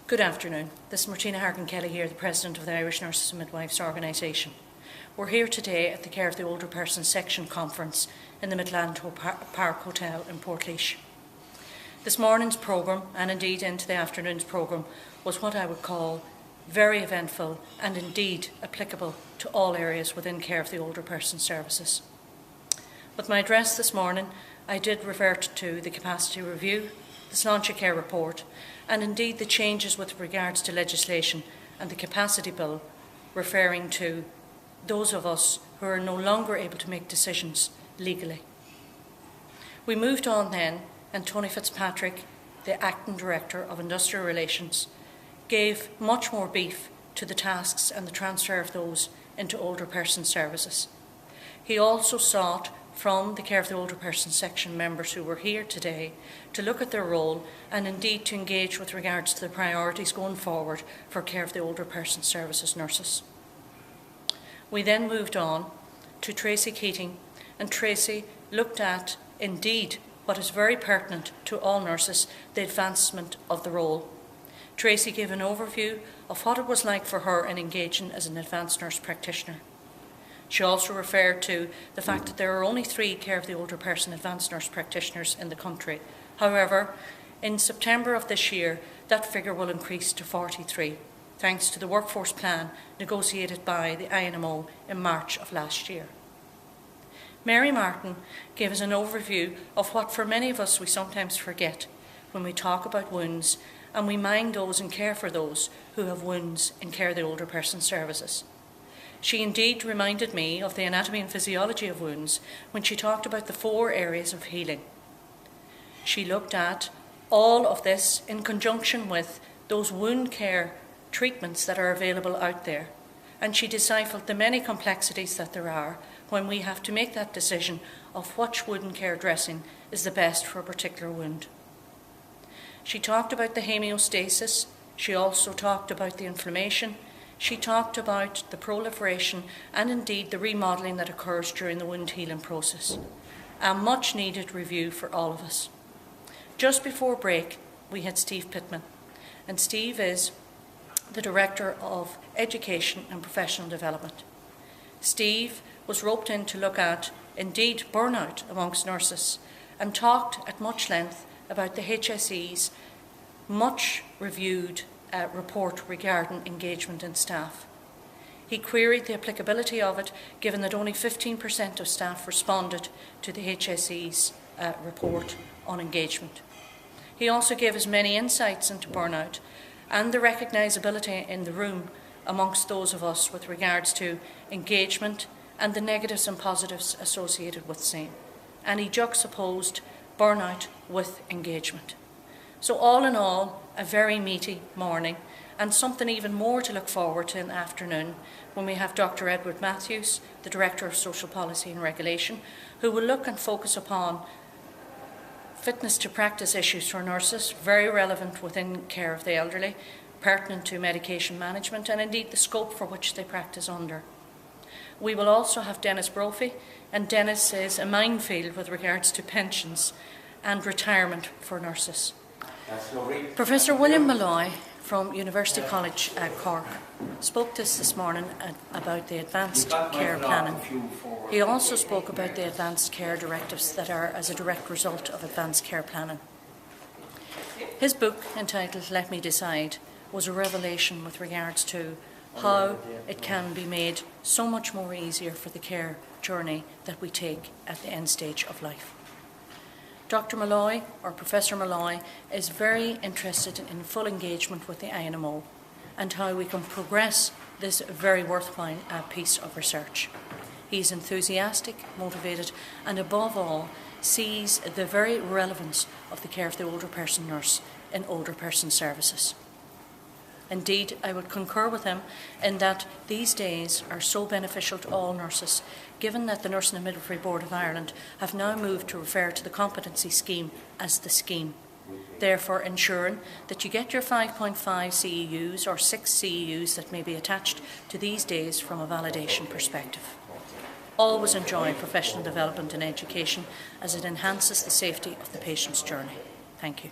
Good afternoon. This is Martina Harkin here, the President of the Irish Nurses and Midwives Organisation. We're here today at the Care of the Older Persons Section Conference in the Midland Park Hotel in Portlaoise. This morning's programme, and indeed into the afternoon's programme, was what I would call very eventful and indeed applicable to all areas within Care of the Older Persons services. With my address this morning, I did revert to the capacity review, the Sláinte Care report, and indeed the changes with regards to legislation and the capacity bill, referring to those of us who are no longer able to make decisions legally. We moved on then, and Tony Fitzpatrick, the Acting Director of Industrial Relations, gave much more beef to the tasks and the transfer of those into older person services. He also sought from the Care of the Older Persons section members who were here today to look at their role and indeed to engage with regards to the priorities going forward for Care of the Older Persons services nurses. We then moved on to Tracy Keating, and Tracy looked at indeed what is very pertinent to all nurses, the advancement of the role. Tracy gave an overview of what it was like for her in engaging as an advanced nurse practitioner. She also referred to the fact that there are only 3 Care of the Older Person advanced nurse practitioners in the country. However, in September of this year, that figure will increase to 43, thanks to the workforce plan negotiated by the INMO in March of last year. Mary Martin gave us an overview of what for many of us we sometimes forget when we talk about wounds, and we mind those and care for those who have wounds in Care of the Older Person services. She indeed reminded me of the anatomy and physiology of wounds when she talked about the 4 areas of healing. She looked at all of this in conjunction with those wound care treatments that are available out there, and she deciphered the many complexities that there are when we have to make that decision of which wound care dressing is the best for a particular wound. She talked about the homeostasis. She also talked about the inflammation. She talked about the proliferation and indeed the remodelling that occurs during the wound healing process. A much needed review for all of us. Just before break, we had Steve Pittman, and Steve is the Director of Education and Professional Development. Steve was roped in to look at, indeed, burnout amongst nurses, and talked at much length about the HSE's much reviewed report regarding engagement in staff. He queried the applicability of it, given that only 15% of staff responded to the HSE's report on engagement. He also gave us many insights into burnout and the recognisability in the room amongst those of us with regards to engagement and the negatives and positives associated with same. And he juxtaposed burnout with engagement. So all in all, a very meaty morning, and something even more to look forward to in the afternoon when we have Dr. Edward Matthews, the Director of Social Policy and Regulation, who will look and focus upon fitness to practice issues for nurses, very relevant within care of the elderly, pertinent to medication management, and indeed the scope for which they practice under. We will also have Dennis Brophy, and Dennis is a minefield with regards to pensions and retirement for nurses. Professor William Malloy from University College Cork spoke to us this morning about the advanced care planning. He also spoke about the advanced care directives that are as a direct result of advanced care planning. His book, entitled Let Me Decide, was a revelation with regards to how it can be made so much more easier for the care journey that we take at the end stage of life. Dr. Malloy, or Professor Malloy, is very interested in full engagement with the INMO and how we can progress this very worthwhile piece of research. He's enthusiastic, motivated, and above all, sees the very relevance of the care of the older person nurse in older person services. Indeed, I would concur with him in that these days are so beneficial to all nurses, given that the Nursing and Midwifery Board of Ireland have now moved to refer to the competency scheme as the scheme, therefore ensuring that you get your 5.5 CEUs or 6 CEUs that may be attached to these days from a validation perspective. Always enjoy professional development and education as it enhances the safety of the patient's journey. Thank you.